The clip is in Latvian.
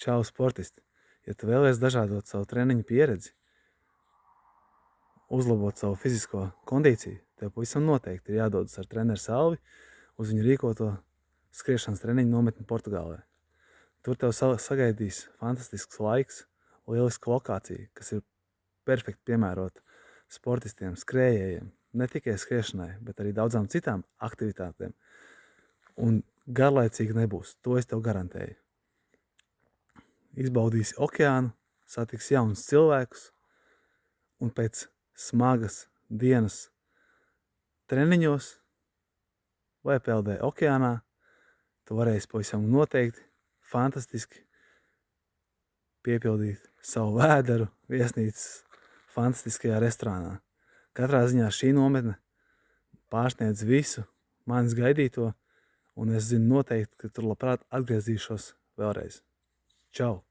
Čau, sportisti! Ja tu vēlies dažādot savu treniņu pieredzi, uzlabot savu fizisko kondīciju, tev pavisam noteikti ir jādodas ar treneru Salvi uz viņu rīkoto skriešanas treniņu nometni Portugālē. Tur tev sagaidīs fantastisks laiks, lieliska lokācija, kas ir perfekti piemērota sportistiem, skrējējiem, ne tikai skriešanai, bet arī daudzām citām aktivitātēm. Un garlaicīgi nebūs, to es tev garantēju. Izbaudīsi okeānu, satiksi jaunus cilvēkus, un pēc smagas dienas treniņos vai peldē okeānā, tu varēsi pavisam noteikti fantastiski piepildīt savu vēderu viesnīcas fantastiskajā restorānā. Katrā ziņā šī nometne pārsniedz visu manis gaidīto, un es zinu noteikti, ka tur labprāt atgriezīšos vēlreiz. Čau!